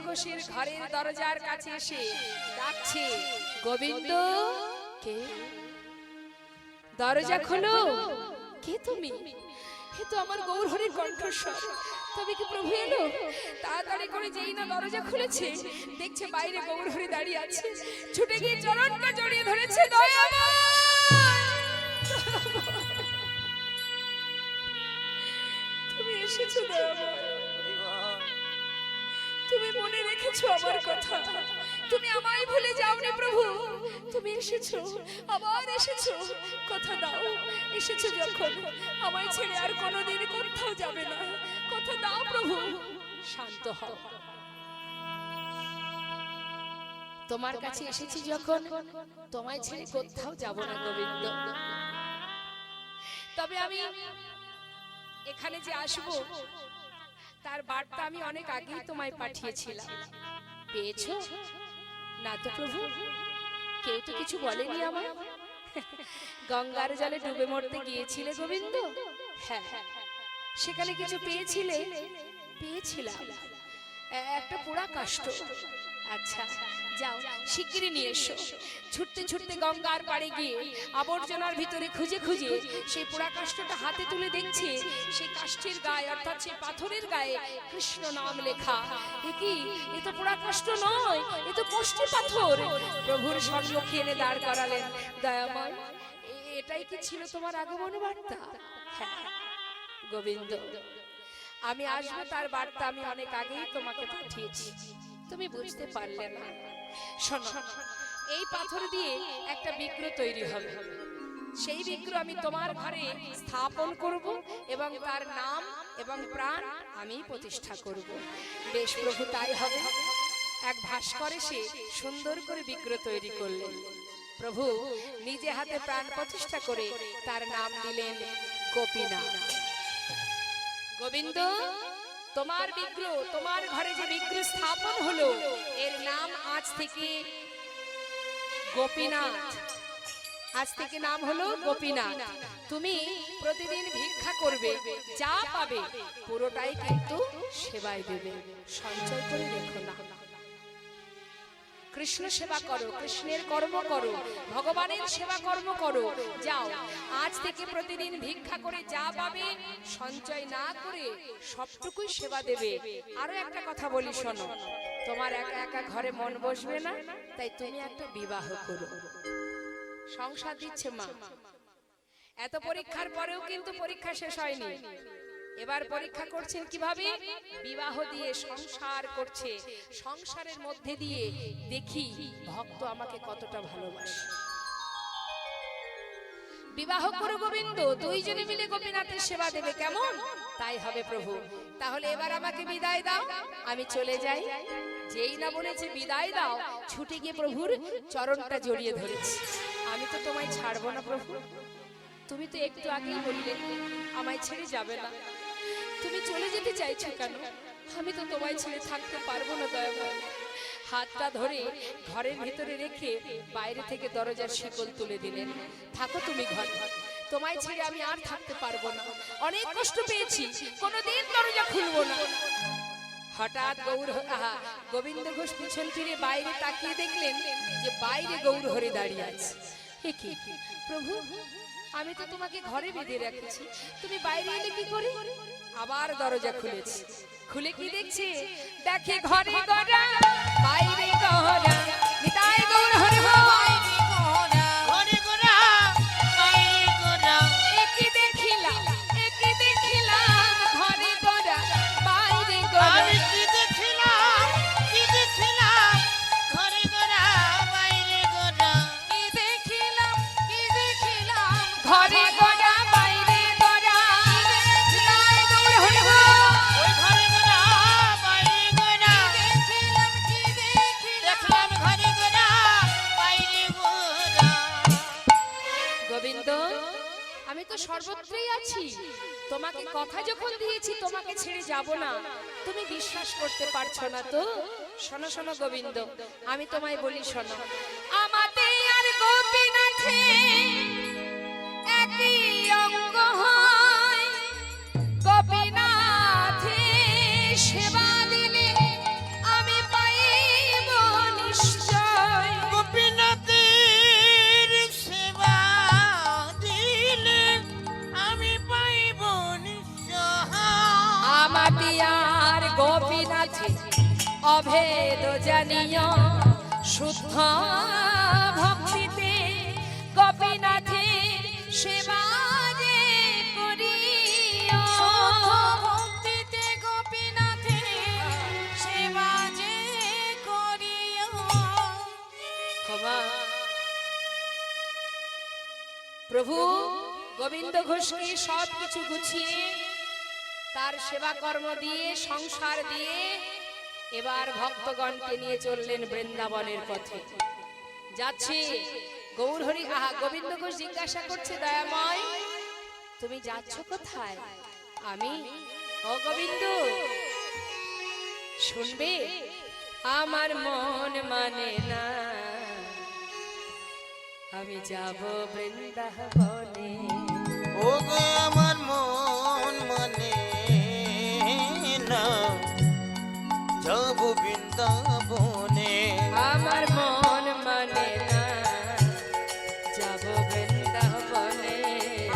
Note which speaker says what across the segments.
Speaker 1: ঘোষের ঘরের দরজার কাছে এসে ডাকছে, গোবিন্দ কে? দরজা খোলো। কে তুমি? এ তো আমার গৌরহরির কণ্ঠস্বর। তবে কি প্রভু এলো? তাড়াতাড়ি করে যেই না দরজা খুলেছে, দেখছে বাইরে গৌরহরি দাঁড়িয়ে আছে। ছুটে গিয়ে চরণটা জড়িয়ে ধরেছে, দয়াময় তুমি এসেছো দয়াময়, তুমি মনে রেখেছো আমার কথা, তুমি আমায় ভুলে যাওনি প্রভু, তুমি এসেছো, আবার এসেছো। কথা দাও, এসেছো যখন আমায় ছেড়ে আর কোনোদিন কোথাও যাবে না। কথা দাও প্রভু। শান্ত হও, তোমার কাছে এসেছি যখন তোমায় ছেড়ে কোথাও যাব না গোবিন্দ। তবে আমি এখানে যে আসবো তার বার্তা আমি অনেক আগেই তোমায় পাঠিয়েছিলাম, পেয়েছো না তো প্রভু? কেউ তো কিছু বলেনি আমায়। গঙ্গার জলে ডুবে মরতে গিয়েছিলে গোবিন্দ? হ্যাঁ, সেখানে কিছু পেয়েছিলে? পেয়েছিলাম, একটা পোড়া কাষ্ঠ। আচ্ছা যাও, শিগগিরই নিয়ে এসো। ছুটতে ছুটতে গঙ্গার পাড়ে গিয়ে আবর্জনার ভিতরে খুঁজে খুঁজে সেই পোড়া কাষ্ঠটা হাতে তুলে দেখছে, সেই কাষ্ঠের গায়ে অর্থাৎ সেই পাথরের গায়ে কৃষ্ণ নাম লেখা। এ কি? এ তো পোড়া কাষ্ঠ নয়, এ তো কষ্টি পাথর। প্রভুর সম্মুখে এনে দাঁড় করালেন। দয়াময়, এটাই কি ছিল তোমার আগমন বার্তা? হ্যাঁ গোবিন্দ, আমি আসবো তার বার্তা আমি অনেক আগেই তোমাকে পাঠিয়েছি, তুমি বুঝতে পারলে না। শোনো, এই পাথর দিয়ে একটা বিগ্রহ তৈরি হবে, সেই বিগ্রহ আমি তোমার ঘরে স্থাপন করব এবং তার নাম এবং প্রাণ আমি প্রতিষ্ঠা করব। বেশ প্রভু, তাই হবে। এক ভাস্কর এসে সুন্দর করে বিগ্রহ তৈরি করলেন। প্রভু নিজে হাতে প্রাণ প্রতিষ্ঠা করে তার নাম দিলেন গোপীনাথ। গোবিন্দ, তোমার বিগ্রহ, তোমার ঘরে যে বিগ্রহ স্থাপন হলো, এর নাম আজ থেকে গোপীনাথ। আজ থেকে নাম হলো গোপীনাথ। তুমি প্রতিদিন ভিক্ষা করবে, যা পাবে পুরোটাই কিন্তু সেবায় দেবে, সঞ্চয় করে রেখো না। কৃষ্ণ সেবা করো, কৃষ্ণের কর্ম করো, ভগবানের সেবা কর্ম করো। যাও, আজ থেকে প্রতিদিন ভিক্ষা করে যা পাবে সঞ্চয় না করে সবটুকুই সেবা দেবে। আরো একটা কথা বলি শোনো, তোমার একা একা ঘরে মন বসবে না, তাই তুমি একটা বিবাহ করো। সংসার দিচ্ছে মা, এত পরীক্ষার পরেও কিন্তু পরীক্ষা শেষ হয়নি। এবার পরীক্ষা করছেন কিভাবে? বিবাহ দিয়ে সংসার করছে। সংসারের মধ্যে দিয়ে দেখি ভক্ত আমাকে কতটা ভালোবাসে। বিবাহ করো গোবিন্দ, দুইজনে মিলে গোপীনাথের সেবা দেবে, কেমন? তাই হবে প্রভু। তাহলে এবার আমাকে বিদায় দাও, আমি চলে যাই। যেই না বলেছে বিদায় দাও, ছুটে গিয়ে প্রভুর চরণটা জড়িয়ে ধরেছি। আমি তো তোমায় ছাড়বো না প্রভু, তুমি তো একটু আগেই বললে আমায় ছেড়ে যাবে না। তুমি চলে যেতে চাইছো কেন? আমি তো তোমায় ছেড়ে থাকতে পারবো না দয়াময়। হাতটা ধরে ঘরের ভিতরে রেখে বাইরে থেকে দরজার শিকল তুলে দিলেন। থাকো তুমি ঘরে, তোমায় ছেড়ে আমি আর থাকতে পারবো না। অনেক কষ্ট পেয়েছি, কোনোদিন দরজা খুলবো না। হঠাৎ গোবিন্দ ঘোষ পিছন ফিরে বাইরে তাকিয়ে দেখলেন যে বাইরে গৌরহরি দাঁড়িয়ে আছে। এ কি প্রভু, আমি তো তোমাকে ঘরে বেঁধে রেখেছি, তুমি বাইরে এলে কি করে? আবার দরজা খুলেছে, খুলে কি দেখছে? দেখে ঘরে গড়া বাইরে গড়া, নিতাই গৌরহরি বাইরে গড়া,
Speaker 2: ঘরে গোরা বাইরে গোরা,
Speaker 1: একি দেখিলাম, একি দেখিলাম, ঘরে গড়া বাইরে গড়া।
Speaker 2: আমি কি দেখিলাম, কি দেখিলাম, ঘরে গোরা বাইরে গোরা,
Speaker 1: কি দেখিলাম, কি দেখিলাম, ঘরে গড়া বাইরে গড়া। নিতাই গৌরহরি
Speaker 2: ওই ঘরে গোরা বাইরে গোরা,
Speaker 1: দেখিলাম, কি
Speaker 2: দেখলাম ঘরে গোরা বাইরে গোরা।
Speaker 1: গোবিন্দ, আমি তো সর্বত্রই আছি, তোমাকে কথা যখন দিয়েছি তোমাকে ছেড়ে যাব না, তুমি বিশ্বাস করতে পারছো না তো? শোনো শোনো গোবিন্দ, আমি তোমায় বলি শোনো, আমাতে আর গোপীনাথে একই অঙ্গ হয়, গোপীনাথে সেবা দিলে আমি গোপীনাথে অভেদ জানিও শুদ্ধ ভক্তিতে গোপীনাথের সেবা যে করিও
Speaker 2: ভক্তিতে গোপীনাথের সেবা যে করিও।
Speaker 1: ক্ষমা প্রভু গোবিন্দ ঘোষকে সব কিছু গুছিয়ে তার সেবা কর্ম দিয়ে সংসার দিয়ে এবার ভক্তগণকে নিয়ে চললেন বৃন্দাবনের পথে। যাচ্ছে গৌরহরি গোবিন্দ ঘোষ জিজ্ঞাসা করছে, দয়াময় তুমি যাচ্ছ কোথায়? আমি ও গোবিন্দ শুনবে, আমার মন মানে না, আমি যাব বৃন্দাবনে।
Speaker 2: ও গো আমার মন মানে না, যাব বৃন্দাবনে।
Speaker 1: আমার মন মানে না, যাব বৃন্দাবনে।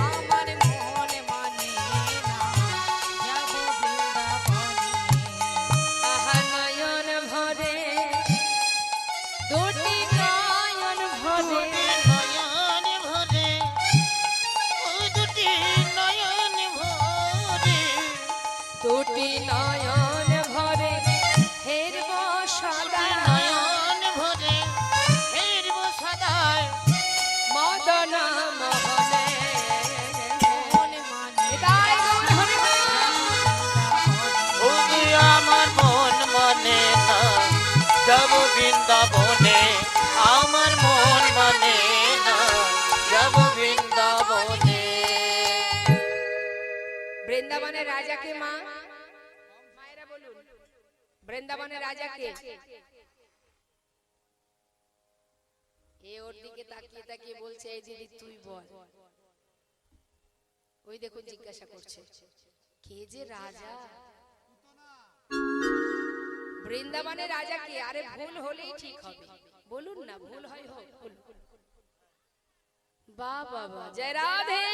Speaker 2: আমার মন মানে না, যাব বৃন্দাবনে।
Speaker 1: আহা নয়ন ভরে, দুটি নয়ন ভরে,
Speaker 2: নয়ন ভরে, ও দুটি নয়ন ভরে,
Speaker 1: দুটি নয়ন ভরে হেরব সদা,
Speaker 2: নয়ন ভরে হেরব সদায়
Speaker 1: মদন মোহনে।
Speaker 2: মন মানে
Speaker 1: তাই গৌর হরি বল।
Speaker 2: ও গো আমার মন মানে না, যাব বৃন্দাবনে। আমার মন মানে না, যাব বৃন্দাবনে।
Speaker 1: বৃন্দাবনের রাজাকে মা মায়েরা বলুন, বৃন্দাবনের রাজাকে? এ ওর দিকে তাকিয়ে তাকিয়ে বলছে, এই দিদি তুই বল। ওই দেখুন জিজ্ঞাসা করছে, কে যে রাজা? বৃন্দাবনের রাজা কে? আরে ভুল হলেই ঠিক হবে, বলুন না, ভুল হয় হোক, বলুন। বাহ বাবা, জয় রাধে।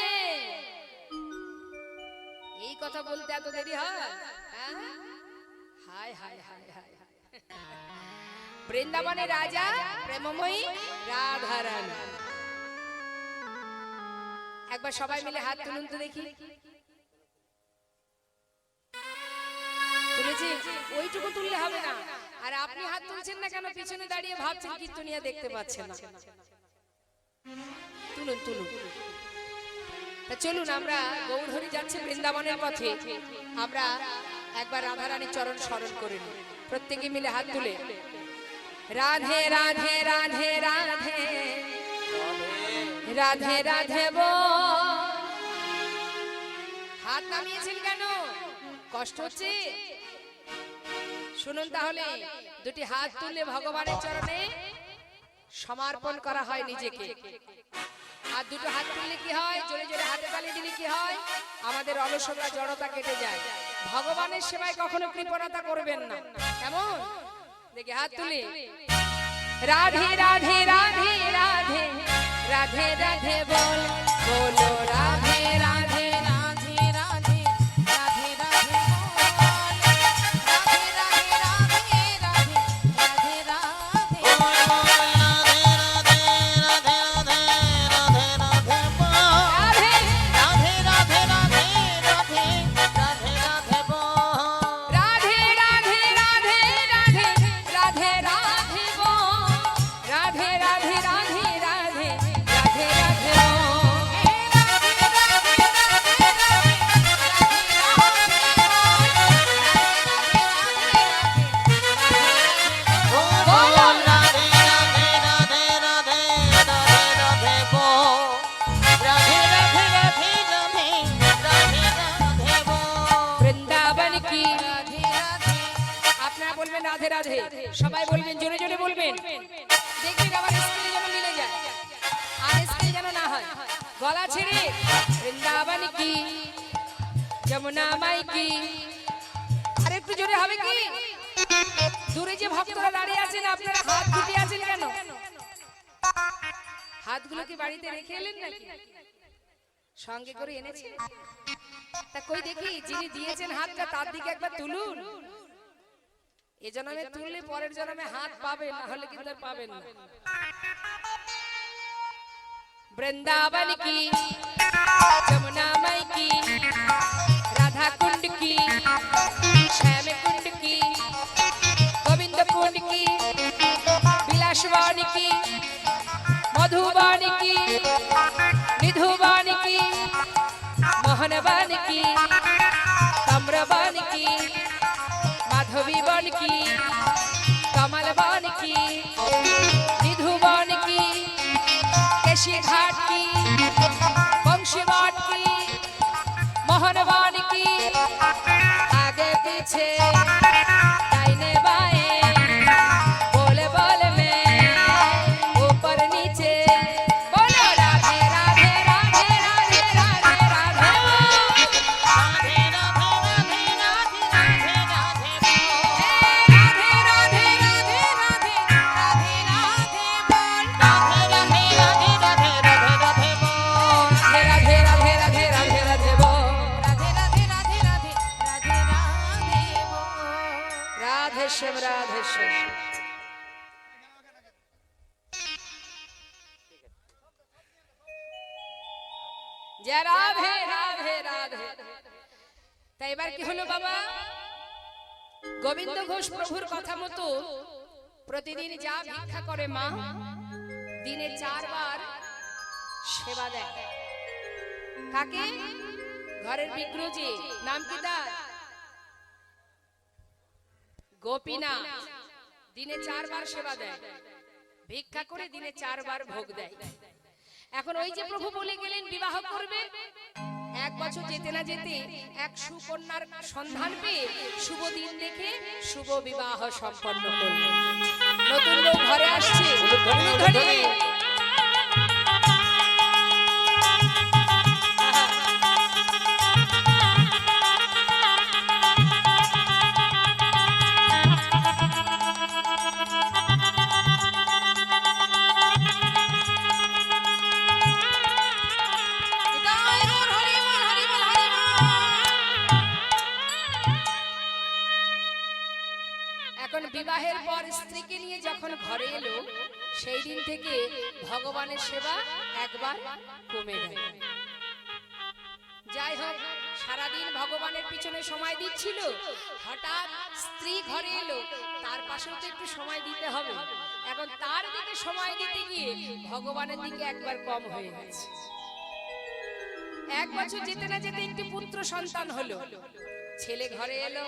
Speaker 1: এই কথা বলতে এত দেরি হয়? হ্যাঁ? হায় হায় হায় হায় হায়। বৃন্দাবনের রাজা প্রেমময়ী রাধারানী। একবার সবাই মিলে হাত তুলুন তো দেখি। তুলেছি? ওইটুকু তুললে হবে না। আর আপনি হাত তুলছেন না কেন? পিছনে দাঁড়িয়ে ভাবছেন কীর্তনিয়া দেখতে পাচ্ছেন না। তুলুন তুলুন। তা চলুন, আমরা গৌরহরি যাচ্ছে বৃন্দাবনের পথে, আমরা একবার রাধারানীর চরণ স্মরণ করে নিই, প্রত্যেকে মিলে হাত তুলে। রাধে রাধে রাধে রাধে রাধে রাধে বল। হাত নামিয়েছেন কেন? কষ্ট হচ্ছে? শুনুন তাহলে, দুটি হাত তুললে ভগবানের চরণে সমর্পণ করা হয় নিজেকে। আর দুটো হাত তুললে কি হয়? জোরে জোরে হাতে তালি দিলে কি হয়? আমাদের অলসতা জড়তা কেটে যায়। ভগবানের সেবায় কখনো কৃপণতা করবেন না, কেমন? দেখি হাত তুলে। রাধে রাধে রাধে রাধে রাধে রাধে বল, বলো রাধে রাধে
Speaker 2: রাধে রাধে রাধে রাধে বল, রাধে রাধে রাধে রাধে রাধে রাধে বল, রাধে রাধে রাধে রাধে রাধে রাধে বল,
Speaker 1: রাধে
Speaker 2: রাধে রাধে রাধে রাধে রাধে রাধে বল,
Speaker 1: রাধে রাধে রাধে রাধে রাধে রাধে বল, রাধে রাধে রাধে রাধে রাধে রাধে বল। বৃন্দাবন কি আপনারা বলবেন রাধে রাধে, সবাই বলবেন, জোরে জোরে বলবেন। দেখবেন আবার স্কেলে যেন মিলে যায়, আর স্কেল যেন না হয়। গলা ছেড়ে বৃন্দাবন কি, যমুনা মাই কি। আর একটু জোরে হবে কি? দূরে যে ভক্তরা দাঁড়িয়ে আছেন, আপনারা হাত গুটে আছেন কেন? হাতগুলো কি বাড়িতে রেখে এলেন নাকি? সঙ্গে করে এনেছেন? তা কই দেখি, যিনি দিয়েছেন হাতটা তার দিকে একবার তুলুন। এ জন্মে তুললে পরের জন্মে হাত পাবে, না হলে কিন্তু আর পাবেন না। वृंदावन की जमुना मई की राधा कुंड की श्याम कुंड की गोविंद कुंड की विलासवाणी की मधुवाणी की निधुवाणी की मोहनवान की ताम्रवान की माधवीवान की कमलवान की निधुवान की केशी घाट की वंशीवाट की मोहनवान की आगे पीछे दाहिने बाएं बोले बोले में ऊपर नीचे बोलो राधे राधे राधे राधे राधे राधे
Speaker 2: राधे राधे राधे राधे राधे राधे
Speaker 1: राधे राधे राधे राधे राधे राधे बोल
Speaker 2: राधे राधे राधे राधे राधे राधे बोल
Speaker 1: राधे राधे राधे राधे राधे बोल
Speaker 2: राधे राधे राधे राधे राधे राधे बोल
Speaker 1: राधे श्याम राधे श्याम। जय राधे राधे राधे। তাই এবার কি হলো বাবা, গোবিন্দ ঘোষ প্রভুর কথা মতো প্রতিদিন যা ভিক্ষা করে মা, দিনে 4 বার সেবা দেয়। কাকে? ঘরের বিগ্রহ যে নাম কি তার? গোপীনাথ। দিনে 4 বার সেবা দেয়, ভিক্ষা করে দিনে 4 বার ভোগ দেয়। এখন ওই যে প্রভু বলে গেলেন বিবাহ করবে, 1 বছর যেতে না যেতে এক সুকন্যার সন্ধান পেয়ে শুভ দিন দেখে শুভ বিবাহ সম্পন্ন করলেন। নতুন লোক ঘরে আসছে, ধরে এখন বিবাহের পর স্ত্রীকে নিয়ে যখন ঘরে এলো, সেই দিন থেকে ভগবানের সেবা একবার কমে গেল। যাই হোক, সারাদিন ভগবানের পিছনে সময় দিচ্ছিল, হঠাৎ স্ত্রী ঘরে এলো, তার পাশেও তো একটু সময় দিতে হবে। এখন তার দিকে সময় দিতে গিয়ে ভগবানের দিকে একবার কম হয়ে গেছে। 1 বছর যেতে না যেতে একটি পুত্র সন্তান হলো। ছেলে ঘরে এলো,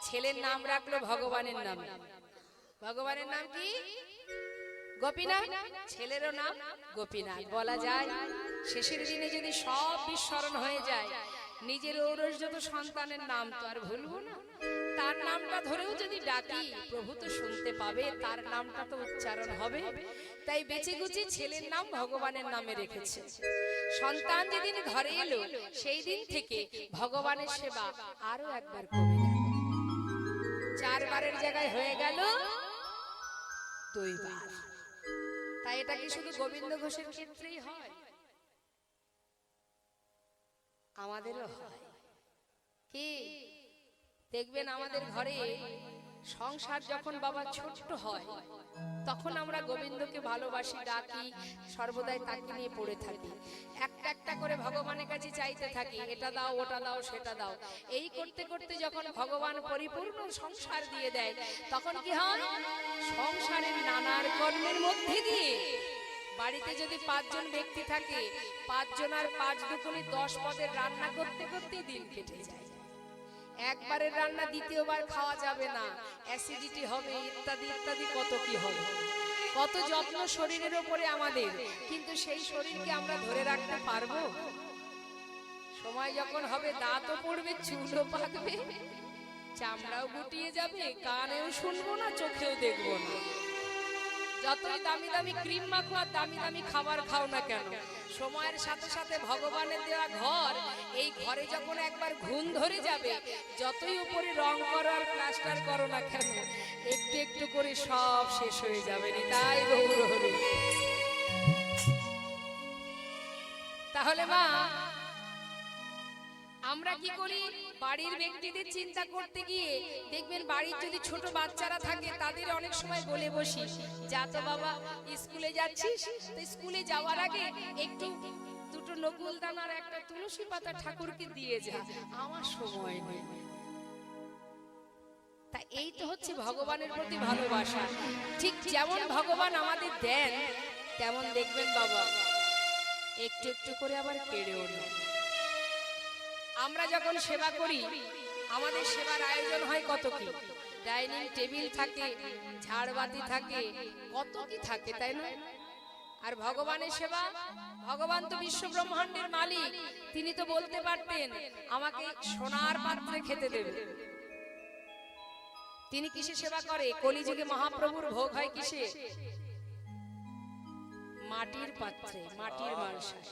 Speaker 1: ছেলের নাম রাখলো ভগবানের নাম। ভগবানের নাম কি? গোপীনাথ। ছেলেরও নাম গোপীনাথ। বলা যায় শেষের দিনে যদি সব বিস্মরণ হয়ে যায়, নিজের ঔরসজাত সন্তানের নাম তো আর ভুলবো না। তার নামটা ধরেও যদি ডাকি, প্রভু তো শুনতে পাবে, তার নামটা তো উচ্চারণ হবে। তাই বেঁচে গুছে ছেলের নাম ভগবানের নামে রেখেছে। সন্তান যেদিন ঘরে এলো, সেই দিন থেকে ভগবানের সেবা আরো একবার কমে গেল। 4 বারের জায়গায় হয়ে গেল 2 বার। তাই এটা কি শুধু গোবিন্দ ঘোষের ক্ষেত্রেই হয়? আমাদেরও হয়। কি দেখবেন আমাদের ঘরে সংসার যখন বাবা ছোট্ট হয়, তখন আমরা গোবিন্দকে ভালোবাসি, ডাকি, সর্বদাই তাকে নিয়ে পড়ে থাকি। একটা একটা করে ভগবানের কাছে চাইতে থাকি, এটা দাও, ওটা দাও, সেটা দাও। এই করতে করতে যখন ভগবান পরিপূর্ণ সংসার দিয়ে দেয়, তখন কি হয়? সংসারের নানার কর্মের মধ্যে দিয়ে বাড়িতে যদি 5 জন ব্যক্তি থাকে, 5 জন আর 5 দুগুণে 10 পদের রান্না করতে করতে দিন কেটে যায়। একবারের রান্না দ্বিতীয়বার খাওয়া যাবে না, অ্যাসিডিটি হবে, ইত্যাদি ইত্যাদি কত কি হবে। কত যত্ন শরীরের উপরে আমাদের, কিন্তু সেই শরীরকে আমরা ধরে রাখতে পারবো? সময় যখন হবে দাঁতও পড়বে, চুলও পাকবে, চামড়াও গুটিয়ে যাবে, কানেও শুনবো না, চোখেও দেখবো না। যতই দামি দামি ক্রিম মাখো আর দামি দামি খাবার খাও না কেন, সময়ের সাথে সাথে ভগবানের দেওয়া ঘর, এই ঘরে যখন একবার ঘুণ ধরে যাবে, যতই উপরে রং করো আর প্লাস্টার করো না কেন, একটু একটু করে সব শেষ হয়ে যাবে। তাই গৌর হরি। তাহলে মা, আমরা কি করি? বাড়ির ব্যক্তিদের চিন্তা করতে গিয়ে দেখবেন বাড়ির যদি ছোট বাচ্চারা থাকে তাদের অনেক সময় বলে বসি, যা তো বাবা স্কুলে যাচ্ছিস, তো স্কুলে যাওয়ার আগে একটু দুটো নকুল দানার একটা তুলসী পাতা ঠাকুরকে দিয়ে যা, আমার সময় নেই। তা এই তো হচ্ছে ভগবানের প্রতি ভালোবাসা। ঠিক যেমন ভগবান আমাদের দেন তেমন দেখবেন বাবা একটু একটু করে আবার কেড়েও নেন। আমরা যখন সেবা করি আমাদের সেবার আয়োজন হয় কত কি, ডাইনিং টেবিল থাকে, ঝাড়বাতি থাকে, কত কি থাকে, তাই না? আর ভগবানের সেবা, ভগবান তো বিশ্ব ব্রহ্মাণ্ডের মালিক, তিনি তো বলতে পারতেন আমাকে সোনার পাত্রে খেতে দেবে। তিনি কিসে সেবা করে? কলিযুগে মহাপ্রভুর ভোগ হয় কিসে? মাটির পাত্রে, মাটির মালসায়।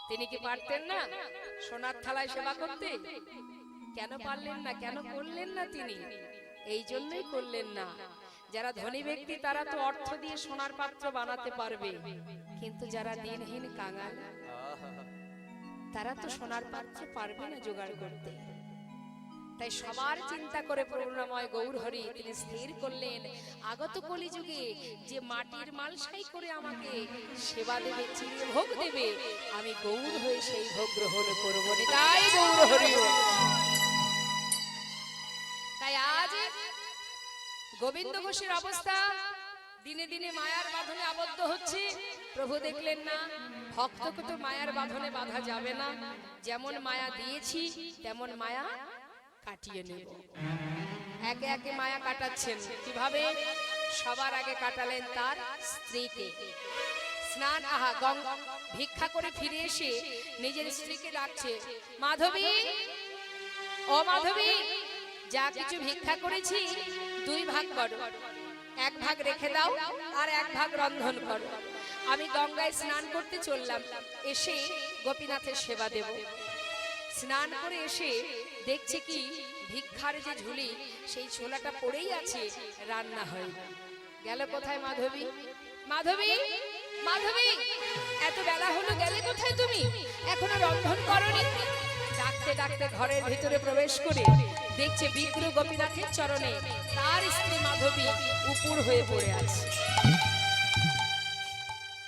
Speaker 1: তিনি কি পারতেন না সোনার থালায় সেবা করতে? কেন পারলেন না? কেন করলেন না তিনি? এই জন্যই করলেন না। যারা ধনী ব্যক্তি তারা তো অর্থ দিয়ে সোনার পাত্র বানাতে পারবে, কিন্তু যারা দিনহীন কাঙাল তারা তো সোনার পাত্র পারবে না জোগাড় করতে। তাই সবার চিন্তা করে করুণাময় গৌরহরি তিনি স্থির করলেন আগত কলিযুগে যে মাটির মালসাই করে আমাকে সেবা দেবে, চিড়ে ভোগ দেবে, আমি গৌর হয়ে সেই ভোগ গ্রহণ করবো। তাই গৌরহরি। তাই আজ গোবিন্দ ঘোষের অবস্থা দিনে দিনে মায়ার বাঁধনে আবদ্ধ হচ্ছে। প্রভু দেখলেন না ভক্তকে তো মায়ার বাঁধনে বাঁধা যাবে না, যেমন মায়া দিয়েছি তেমন মায়া কাটিয়ে নেব। একে একে মায়া কাটাচ্ছেন। কিভাবে? সবার আগে কাটালেন তার স্ত্রীকে। স্নান ভিক্ষা করে ফিরে এসে নিজের স্ত্রীকে ডাকছে, মাধবী, ও মাধবী, যা কিছু ভিক্ষা করেছি 2 ভাগ করো, 1 ভাগ রেখে দাও আর 1 ভাগ রন্ধন করো। আমি গঙ্গায় স্নান করতে চললাম, এসে গোপীনাথের সেবা দেব। স্নান করে এসে দেখছে কি ভিক্ষার যে ঝুলি সেই ছোলাটা পড়েই আছে, রান্না হয়। গেল কোথায় মাধবী? মাধবী, মাধবী, এত বেলা হলো, গেলে কোথায় তুমি? এখনো রন্ধন করনি? ডাকতে ডাকতে ঘরের ভিতরে প্রবেশ করে দেখছে বিগ্র গোপীনাথের চরণে তার স্ত্রী মাধবী উপুর হয়ে পড়ে আছে।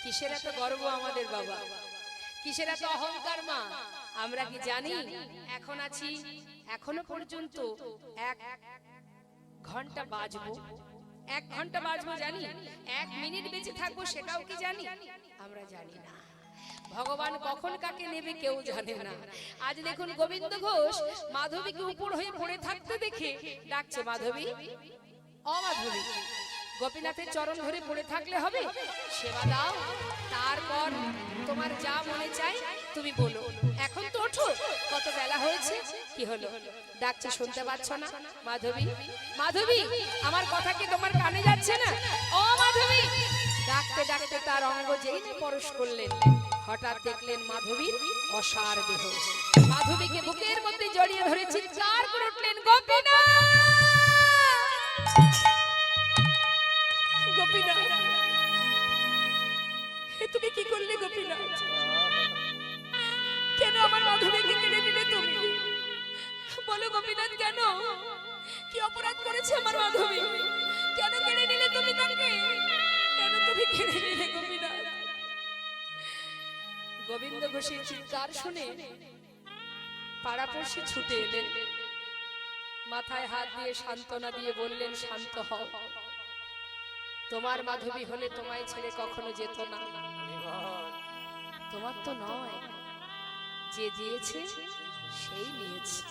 Speaker 1: কিসের এত গর্ব আমাদের বাবা, কিসের এত অহংকার মা? আমরা কি জানি এখন আছি, এখনো পর্যন্ত 1 ঘন্টা বাজবো, 1 ঘন্টা বাজবো জানি, 1 মিনিট বেঁচে থাকবো সেটাও কি জানি? আমরা জানি না। ভগবান কখন কাকে নেবে কেউ জানে না। আজ দেখুন গোবিন্দ ঘোষ মাধবীকে উপর হয়ে পড়ে থাকতে দেখে ডাকছে, মাধবী, ও মাধবী, গোপীনাথের চরণ ধরে পড়ে থাকলে হবে? সেবা দাও, তারপর তোমার যা মনে চায় তুমি বলো। এখন তো ওঠো, কত বেলা হয়েছে। কি হলো? ডাকছে শুনতে পাচ্ছ না? মাধবী, মাধবী, আমার কথা কি তোমার কানে যাচ্ছে না? ও মাধবী। ডাকতে ডাকতে তার অঙ্গ যেই না পরশ করলেন, হঠাৎ দেখলেন মাধবীর অসার দেহ। মাধবীকে বুকের মধ্যে জড়িয়ে ধরে চিৎকার করে উঠলেন, গোপীনাথ, গোপীনাথ, তুমি কি করলে গোপীনাথ? কেন আমার মাধবীকে কেড়ে নিলে তুমি? বলো গোপীনাথ, কেন? কি অপরাধ করেছে আমার মাধবী? কেন কেড়ে নিলে তুমি তাকে? কেন তুমি কেড়ে নিলে গোপীনাথ? গোবিন্দ ঘোষের চিৎকার শুনে পাড়াপড়শি ছুটে এলেন, মাথায় হাত দিয়ে সান্ত্বনা দিয়ে বললেন, শান্ত হও, তোমার মাধবী হলে তোমায় ছেড়ে কখনো যেত না। তোমার তো নয়, যে দিয়েছে সেই নিয়েছে।